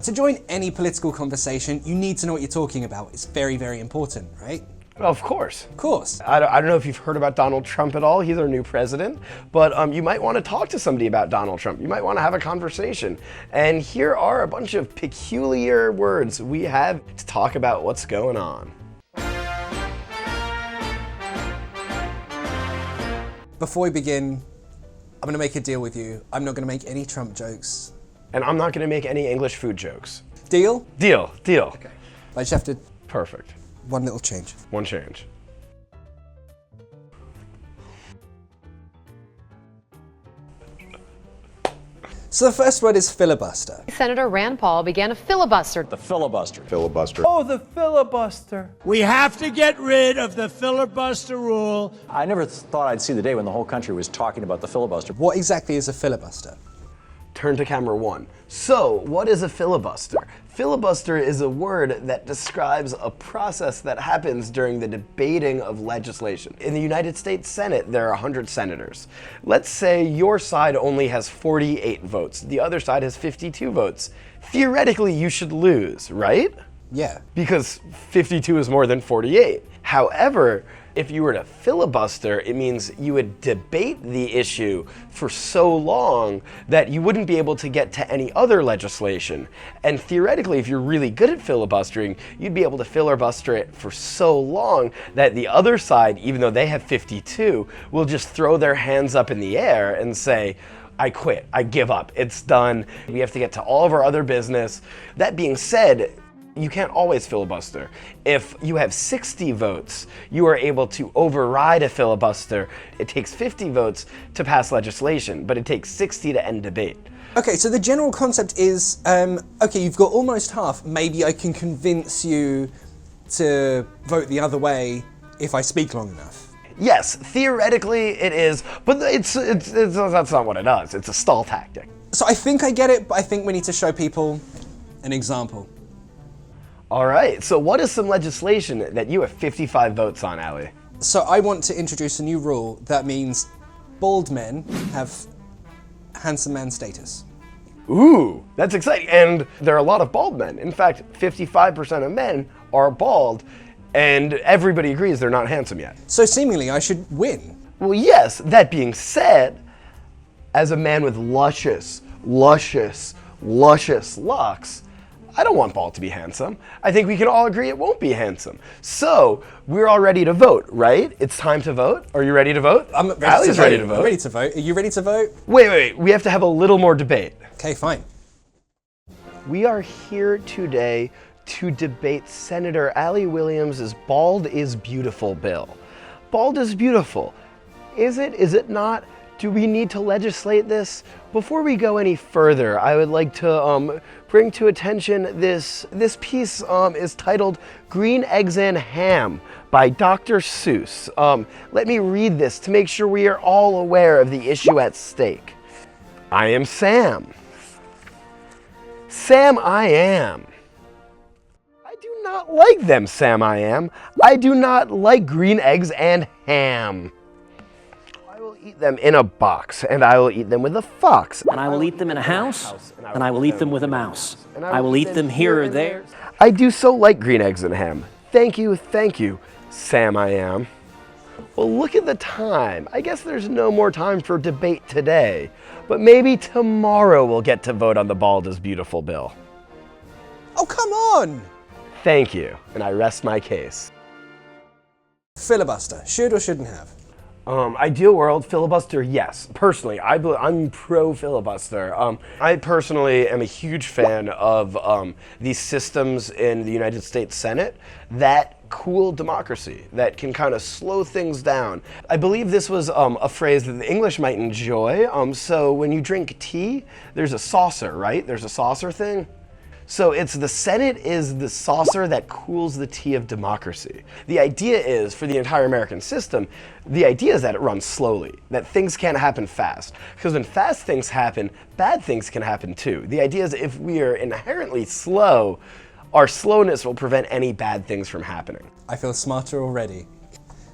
To join any political conversation, you need to know what you're talking about. It's very, very important, right? Of course. Of course. I don't know if you've heard about Donald Trump at all. He's our new president. But you might want to talk to somebody about Donald Trump. You might want to have a conversation. And here are a bunch of peculiar words we have to talk about what's going on. Before we begin, I'm going to make a deal with you. I'm not going to make any Trump jokes. And I'm not going to make any English food jokes. Deal? Deal. Okay. I just have to... Perfect. One little change. One change. So the first word is filibuster. Senator Rand Paul began a filibuster. The filibuster. Filibuster. Oh, the filibuster. We have to get rid of the filibuster rule. I never thought I'd see the day when the whole country was talking about the filibuster. What exactly is a filibuster? Turn to camera one. So, what is a filibuster? Filibuster is a word that describes a process that happens during the debating of legislation. In the United States Senate, there are 100 senators. Let's say your side only has 48 votes. The other side has 52 votes. Theoretically, you should lose, right? Yeah. Because 52 is more than 48. However, if you were to filibuster, it means you would debate the issue for so long that you wouldn't be able to get to any other legislation. And theoretically, if you're really good at filibustering, you'd be able to filibuster it for so long that the other side, even though they have 52, will just throw their hands up in the air and say, I quit, I give up, it's done. We have to get to all of our other business. That being said, you can't always filibuster. If you have 60 votes, you are able to override a filibuster. It takes 50 votes to pass legislation, but it takes 60 to end debate. Okay, so the general concept is, okay, you've got almost half. Maybe I can convince you to vote the other way if I speak long enough. Yes, theoretically it is, but that's not what it does. It's a stall tactic. So I think I get it, but I think we need to show people an example. All right, so what is some legislation that you have 55 votes on, Aly? So I want to introduce a new rule that means bald men have handsome man status. Ooh, that's exciting. And there are a lot of bald men. In fact, 55% of men are bald, and everybody agrees they're not handsome yet. So seemingly I should win. Well, yes, that being said, as a man with luscious locks, I don't want bald to be handsome. I think we can all agree it won't be handsome. So, we're all ready to vote, right? It's time to vote. Are you ready to vote? I'm ready Aly's to ready vote. to vote. I'm ready to vote. Are you ready to vote? Wait. We have to have a little more debate. Okay, fine. We are here today to debate Senator Aly Williams' Bald is Beautiful bill. Bald is beautiful. Is it? Is it not? Do we need to legislate this? Before we go any further, I would like to bring to attention this piece is titled Green Eggs and Ham by Dr. Seuss. Let me read this to make sure we are all aware of the issue at stake. I am Sam. Sam I am. I do not like them, Sam I am. I do not like green eggs and ham. I will eat them in a box, and I will eat them with a fox. And I will eat them in a house, and I will eat them with a mouse. I will eat them here or there. I do so like green eggs and ham. Thank you, Sam I am. Well, look at the time. I guess there's no more time for debate today, but maybe tomorrow we'll get to vote on the Bald is Beautiful bill. Oh, come on! Thank you, and I rest my case. Filibuster, should or shouldn't have? Ideal world, filibuster, yes. Personally, I'm pro-filibuster. I personally am a huge fan of these systems in the United States Senate that cool democracy, that can kind of slow things down. I believe this was a phrase that the English might enjoy. So when you drink tea, there's a saucer, right? There's a saucer thing. So it's the Senate is the saucer that cools the tea of democracy. The idea is, for the entire American system, the idea is that it runs slowly, that things can't happen fast. Because when fast things happen, bad things can happen too. The idea is if we are inherently slow, our slowness will prevent any bad things from happening. I feel smarter already.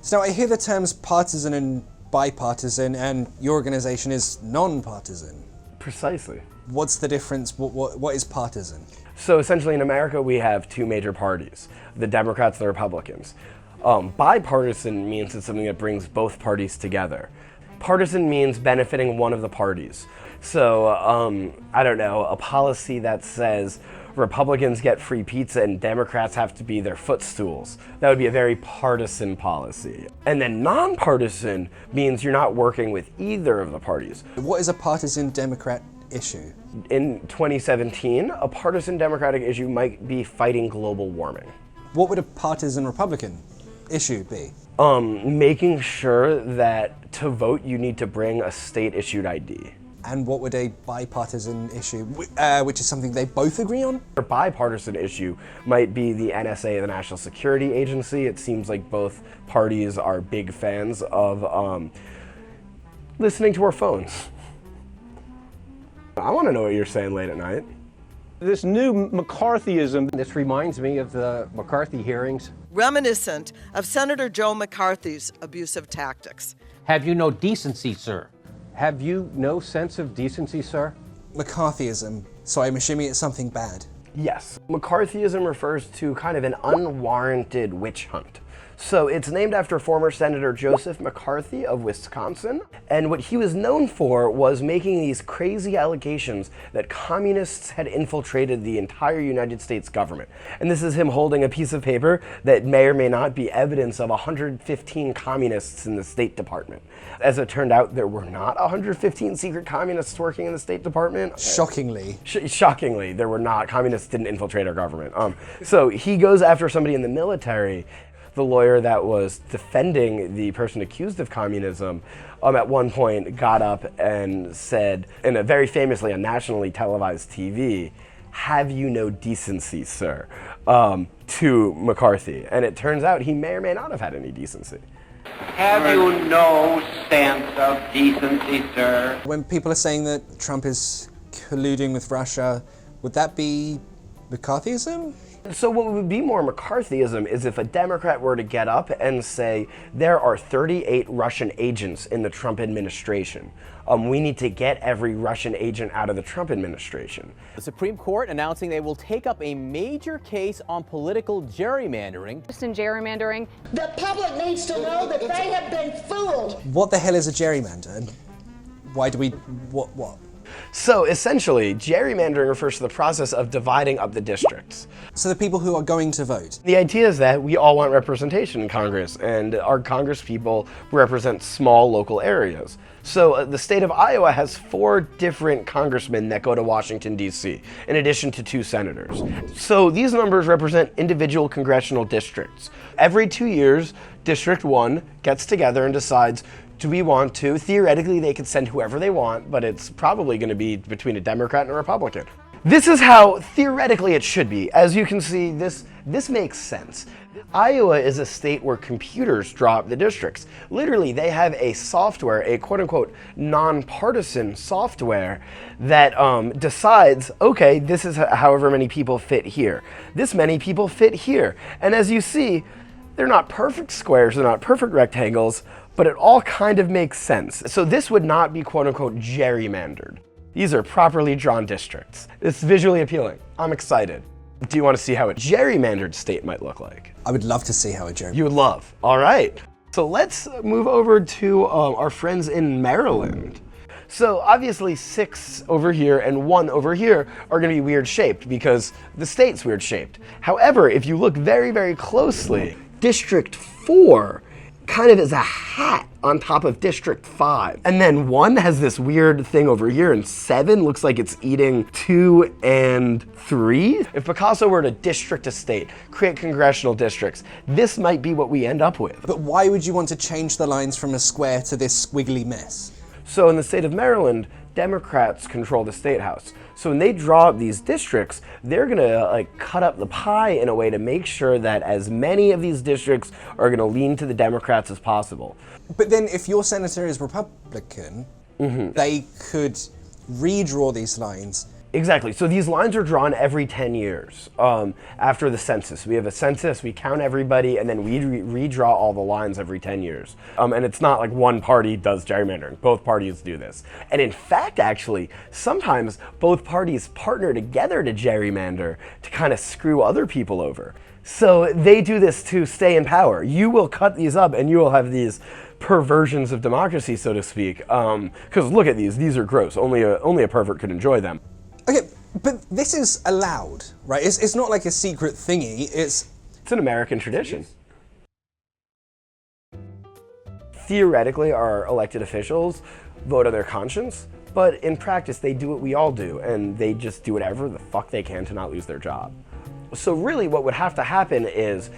So now I hear the terms partisan and bipartisan, and your organization is non-partisan. Precisely. What's the difference? What is partisan? So essentially in America we have two major parties, the Democrats and the Republicans. Bipartisan means it's something that brings both parties together. Partisan means benefiting one of the parties. So, I don't know, a policy that says Republicans get free pizza and Democrats have to be their footstools. That would be a very partisan policy. And then nonpartisan means you're not working with either of the parties. What is a partisan Democrat issue? In 2017, a partisan Democratic issue might be fighting global warming. What would a partisan Republican issue be? Making sure that to vote you need to bring a state-issued ID. And what would a bipartisan issue, which is something they both agree on? A bipartisan issue might be the NSA, the National Security Agency. It seems like both parties are big fans of listening to our phones. I want to know what you're saying late at night. This new McCarthyism. This reminds me of the McCarthy hearings. Reminiscent of Senator Joe McCarthy's abusive tactics. Have you no decency, sir? Have you no sense of decency, sir? McCarthyism, so I'm assuming it's something bad. Yes. McCarthyism refers to kind of an unwarranted witch hunt. So it's named after former Senator Joseph McCarthy of Wisconsin. And what he was known for was making these crazy allegations that communists had infiltrated the entire United States government. And this is him holding a piece of paper that may or may not be evidence of 115 communists in the State Department. As it turned out, there were not 115 secret communists working in the State Department. Shockingly. Shockingly, there were not. Communists didn't infiltrate our government. So he goes after somebody in the military. The lawyer that was defending the person accused of communism at one point got up and said, in a very famously on nationally televised TV, "Have you no decency, sir?" To McCarthy. And it turns out he may or may not have had any decency. Have you no sense of decency, sir? When people are saying that Trump is colluding with Russia, would that be McCarthyism? So what would be more McCarthyism is if a Democrat were to get up and say, there are 38 Russian agents in the Trump administration. We need to get every Russian agent out of the Trump administration. The Supreme Court announcing they will take up a major case on political gerrymandering. Just in gerrymandering. The public needs to know that they have been fooled. What the hell is a gerrymander? Why do we, what? So essentially, gerrymandering refers to the process of dividing up the districts. So the people who are going to vote. The idea is that we all want representation in Congress, and our Congress people represent small local areas. So the state of Iowa has 4 different congressmen that go to Washington, D.C., in addition to 2 senators. So these numbers represent individual congressional districts. Every 2 years, District 1 gets together and decides, do we want to? Theoretically, they could send whoever they want, but it's probably going to be between a Democrat and a Republican. This is how theoretically it should be. As you can see, this makes sense. Iowa is a state where computers draw up the districts. Literally, they have a software, a quote-unquote non-partisan software that decides, okay, this is however many people fit here. This many people fit here. And as you see, they're not perfect squares, they're not perfect rectangles, but it all kind of makes sense. So this would not be quote-unquote gerrymandered. These are properly drawn districts. It's visually appealing. I'm excited. Do you want to see how a gerrymandered state might look like? I would love to see how a gerrymandered. You would love. All right. So let's move over to our friends in Maryland. So obviously 6 over here and 1 over here are going to be weird shaped because the state's weird shaped. However, if you look very, very closely, District 4 kind of is a hat on top of District 5. And then 1 has this weird thing over here, and 7 looks like it's eating 2 and 3. If Picasso were to district a state, create congressional districts, this might be what we end up with. But why would you want to change the lines from a square to this squiggly mess? So in the state of Maryland, Democrats control the state house. So when they draw up these districts, they're gonna cut up the pie in a way to make sure that as many of these districts are gonna lean to the Democrats as possible. But then if your senator is Republican, they could redraw these lines Exactly. So these lines are drawn every 10 years after the census. We have a census, we count everybody, and then we redraw all the lines every 10 years. And it's not like one party does gerrymandering. Both parties do this. And in fact, actually, sometimes both parties partner together to gerrymander to kind of screw other people over. So they do this to stay in power. You will cut these up and you will have these perversions of democracy, so to speak. Because look at these are gross. Only a pervert could enjoy them. Okay, but this is allowed, right? It's not like a secret thingy, it's an American tradition. Theoretically, our elected officials vote on their conscience, but in practice, they do what we all do, and they just do whatever the fuck they can to not lose their job. So really, what would have to happen is